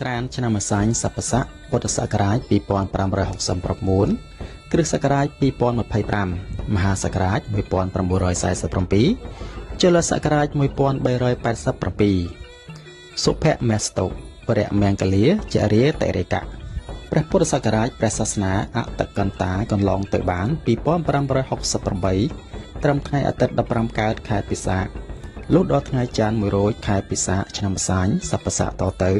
ក្រានឆ្នាំម្សាញ់សព្វស័កពុទ្ធសករាជ2569គ្រិស្តសករាជ2025មហាសករាជ1947ចុលសករាជ1387សុភមេស្តុវរៈមង្គលាចរិយតិរិកៈព្រះពុទ្ធសករាជព្រះសាសនាអតកន្តាកន្លងទៅបាន2568ត្រឹមថ្ងៃអាទិត្យ15កើតខែពិសាខលុះដល់ថ្ងៃច័ន្ទ1រោចខែពិសាខឆ្នាំម្សាញ់សព្វស័កតទៅ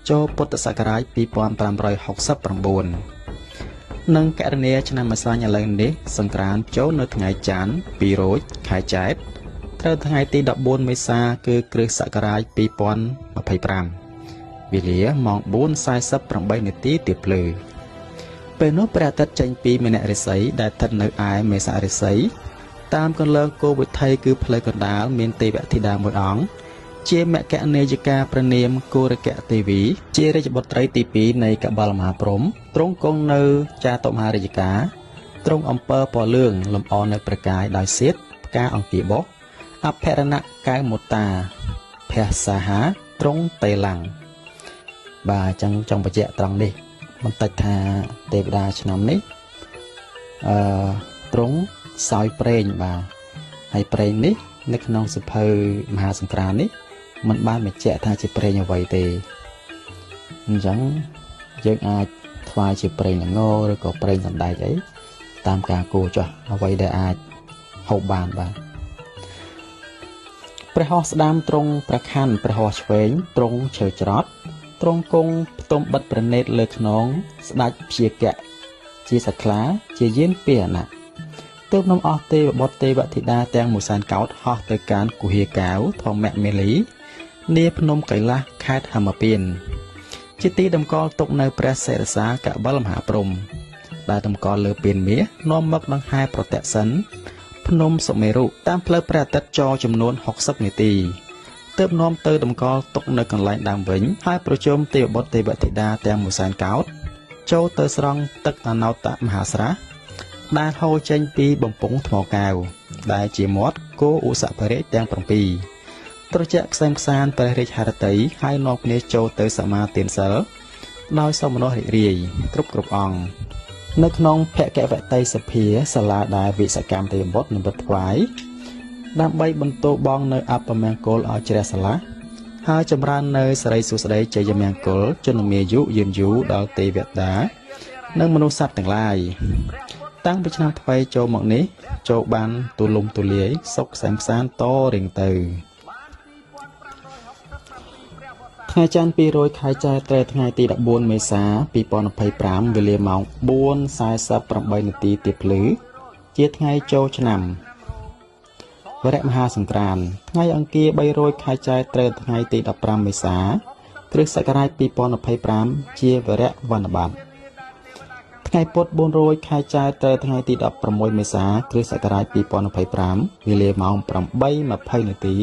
ចូលពុទ្ធសករាជ2569និងកណនីឆ្នាំម្សាញ់ឥឡូវនេះសង្ក្រាន្តចូលនៅថ្ងៃច័ន្ទ2រោចខែចែកត្រូវថ្ងៃទី14មេសាគឺគ្រិស្តសករាជ2025វេលាម៉ោង 4:48 នាទីទៀបភ្លឺពេលនោះព្រះអាទិត្យចេញពីមនរិស័យដែលស្ថិតនៅឯមេសារិស័យតាមកន្លងគោវិថីគឺផ្លូវកណ្ដាលមានទេវធីតាមួយអង្គជាមគ្គនេយិកាព្រះនាមគោរកៈទេវីជារាជបុត្រីទី2នៃកបលមហាព្រហ្មទ្រង់គង់នៅចាតុមហារាជការទ្រង់អំពើពណ៌លឿងលម្អនៅប្រកាយដោយសៀតផ្កាអង្គាបោះអភរណៈកែវមុតាភះសាហាទ្រង់តេឡាំងបាទចឹងចង់បញ្ជាក់ត្រង់នេះបន្តិចថាទេវតាឆ្នាំនេះទ្រង់សោយប្រេងបាទហើយប្រេងនេះនៅក្នុងសភៅមហាសង្ក្រាន្តនេះมันបានបញ្ជាក់ថាជាប្រេងអ្វីទេអញ្ចឹងយើងអាចថ្វាយជាប្រេងល្ងឬក៏ប្រេងសណ្ដែកអីតាមការគួរចុះអ្វីដែលអាចហូបបានបាទព្រះហស្ថស្ដាមទ្រង់ប្រខ័ណ្ឌព្រះហស្ថឆ្វេងទ្រង់ឈើច្រត់ទ្រង់គង់ផ្ទុំបិទប្រណេតលើខ្នងស្ដេចព្យាកៈជាសក្លាជាយានពាហនៈទើបនាំអស់ទេវបុត្រទេវធីតាទាំងមួយសែនកោដ្ឋហោះទៅកាន់គុហាកែវធម្មមេលីនាភ្នំកៃឡាសខេត្តហមពានជាទីតម្កល់ទុកនៅព្រះសិរសាកបលមហាព្រហ្មដែលតម្កល់លើពានមាសនាំមកដង្ហែប្រតិសិនភ្នំសុមេរុតាមផ្លូវព្រះអាទិត្យចរចំនួន60នាទីទើបនាំទៅតម្កល់ទុកនៅកន្លែងដើមវិញហើយប្រជុំទេវបុត្រទេវធីតាទាំងមួយសែនកោដ្ឋចូលទៅស្រង់ទឹកអនោតមហាស្រះដែលហូរចេញពីបំពង់ថ្មកែវដែលជាមាត់គោឧសភរាជទាំង7ត្រជាក់ខ្សែមខ្សានព្រះរាជហឫទ័យហើយនាំគ្នាចូលទៅសមាទានសិលដោយសោមនស្សរីករាយគ្រប់អង្គនៅក្នុងភគវតីសភាសាលាដែលវិសកម្មទេវបុត្រនិមិត្តថ្វាយដើម្បីបន្តបងនៅអបមង្គលឲ្យជ្រះស្រឡះហើយចម្រើននៅសិរីសួស្តីជ័យមង្គលជនមាយុយឺនយូរដល់ទេវតានិងមនុស្សសត្វទាំងឡាយតាំងពីឆ្នាំថ្មីចូលមកនេះចូលបានទូលំទូលាយសុខសែនសានតរៀងទៅថ្ងៃច័ន្ទ200ខែចែកត្រូវថ្ងៃទី14មេសា2025វេលាម៉ោង 4:48 នាទីទៀបភ្លឺជាថ្ងៃចូលឆ្នាំវរៈមហាសង្ក្រាន្តថ្ងៃអង្គារ300ខែចែកត្រូវថ្ងៃទី15មេសាគ្រិស្តសករាជ2025ជាវរៈវណ្ណបត្តិថ្ងៃពុធ400ខែចែកត្រូវថ្ងៃទី16មេសាគ្រិស្តសករាជ2025វេលាម៉ោង 8:20 នាទី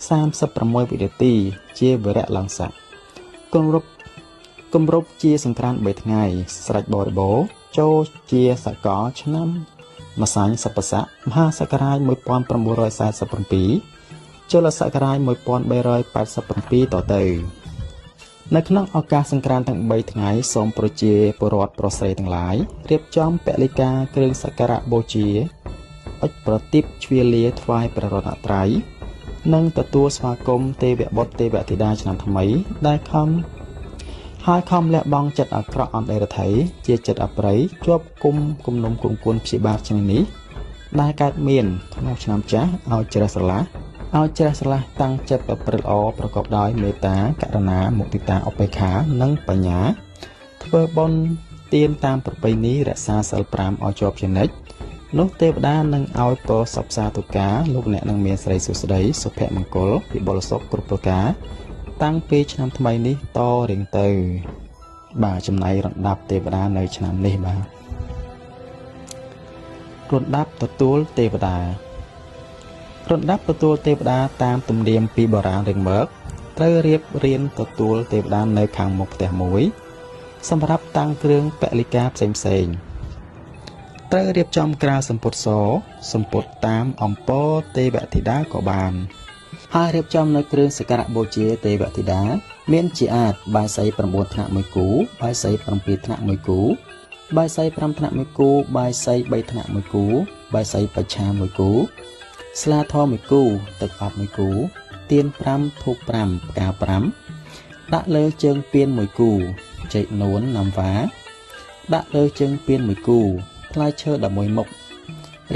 36វិនាទីជាវរៈលង្ស័កគម្រប់ជាសង្ក្រាន្ត3ថ្ងៃស្រេចបរិបូរចូលជាសកលឆ្នាំម្សាញ់សព្វស័កមហាសករាជ1947ចុលសករាជ1387តទៅនៅក្នុងឱកាសសង្ក្រាន្តទាំង3ថ្ងៃសូមប្រជាពលរដ្ឋប្រុសស្រីទាំងឡាយរៀបចំពលិកាគ្រឿងសក្ការៈបូជាអុជប្រទីបជ្វាលាថ្វាយព្រះរតនត្រ័យនិងទទួលស្វាគមន៍ទេវបុត្រទេវធីតាឆ្នាំថ្មីដែលខំលះបង់ចិត្តអាក្រក់អន្តរថ័យជាចិត្តអប្រិយជាប់គុំគំនុំគំគួនព្យាបាទឆ្នាំនេះដែលកើតមានក្នុងឆ្នាំចាស់ឲ្យជ្រះស្រឡះតាំងចិត្តប្រព្រឹត្តល្អប្រកបដោយមេត្តាករុណាមុទិតាឧបេក្ខានិងបញ្ញាធ្វើបុណ្យទានតាមប្រពៃណីរក្សាសិល5ឲ្យជាប់ជានិច្ចនោះទេវតានឹងឲ្យពរសព្វសាធុការលោកអ្នកនឹងមានសិរីសួស្តីសុភមង្គលវិបុលសុខគ្រប់ប្រការតាំងពីឆ្នាំថ្មីនេះតរៀងទៅបាទចំណែករំដាប់ទេវតានៅឆ្នាំនេះបាទរំដាប់ទទួលទេវតាតាមទំនៀមពីបុរាណរៀងមកត្រូវរៀបរៀនទទួលទេវតានៅខាងមុខផ្ទះមួយសម្រាប់តាំងគ្រឿងពលិកាផ្សេងត្រូវរៀបចំក្រាលសម្ពុតសសម្ពុតតាមអំពរទេវធីតាក៏បាន ហើយរៀបចំនៅគ្រឿងសក្ការៈបូជាទេវធីតាមានជាអាចបាយសី9ថ្នាក់1គូបាយសី7ថ្នាក់1គូបាយសី5ថ្នាក់1គូបាយសី3ថ្នាក់1គូបាយសីបច្ឆា1គូស្លាធម1គូទឹកអប់1គូទៀន5ធូប5ផ្កា5ដាក់លើជើងពៀន1គូចេកនួនណាំវ៉ាដាក់លើជើងពៀន1គូផ្លែឈើ11មុខ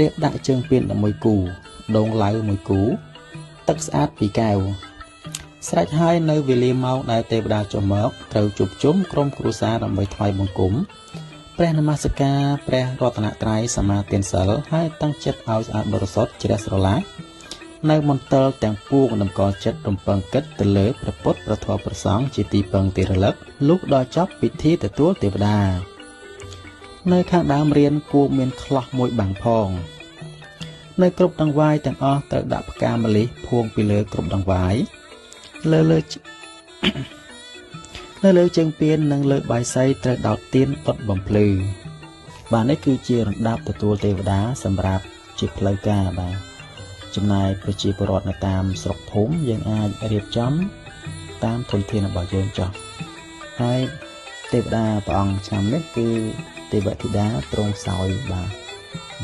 រៀបដាក់ជើងពៀន11គូដងឡៅ1គូទឹកស្អាត2កែវស្រេចហើយនៅវេលាម៉ោងដែលទេវតាចុះមកត្រូវជួបជុំក្រុមគ្រួសារដើម្បីថ្វាយបង្គំព្រះនមស្ការព្រះរតនត្រ័យសមាទានសិលហើយតាំងចិត្តឲ្យស្អាតបរិសុទ្ធជ្រះស្រឡះនៅមន្ទិលទាំងពួងតម្កល់ចិត្តរំពឹងគិតទៅលើព្រះពុទ្ធព្រះធម៌ព្រះសង្ឃជាទីពឹងទីរលឹកលុះដល់ចប់ពិធីទទួលទេវតានៅខាងដើមរៀនគួរមានខ្លះមួយបាំងផងនៅគ្រប់ដង្វាយទាំងអស់ត្រូវដាក់ផ្កាម្លិះភួងពីលើគ្រប់ដង្វាយលើជើងពៀននិងលើបាយសីត្រូវដោតទៀនដុតបំភ្លឺបាទនេះគឺជារណ្ដាប់ទទួលទេវតាសម្រាប់ជាផ្លូវការបាទចំណាយប្រជាពលរដ្ឋនៅតាមស្រុកភូមិយើងអាចរៀបចំតាមធនធានរបស់យើងចុះហើយទេវតាព្រះអង្គឆ្នាំនេះគឺទេវធីតាទ្រង់សោយបាទ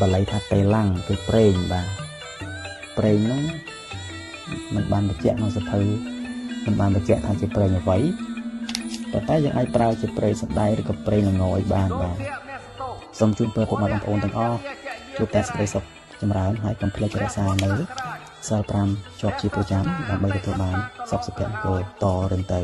បាលីថាតេឡាំងគឺប្រេងបាទប្រេងហ្នឹងមិនបានបញ្ជាក់ក្នុងសភៅមិនបានបញ្ជាក់ថាជាប្រេងអ្វីប៉ុន្តែយើងអាចប្រើជាប្រេងសណ្ដែកឬក៏ប្រេងល្ងឲ្យបានបាទសូមជូនពរពុកម៉ែបងប្អូនទាំងអស់ជួបតែសេចក្តីសុខចម្រើនហើយកុំភ្លេចរក្សានៅសិល5ជាប់ជាប្រចាំដើម្បីទទួលបានសុខសុភមង្គលតរៀងទៅ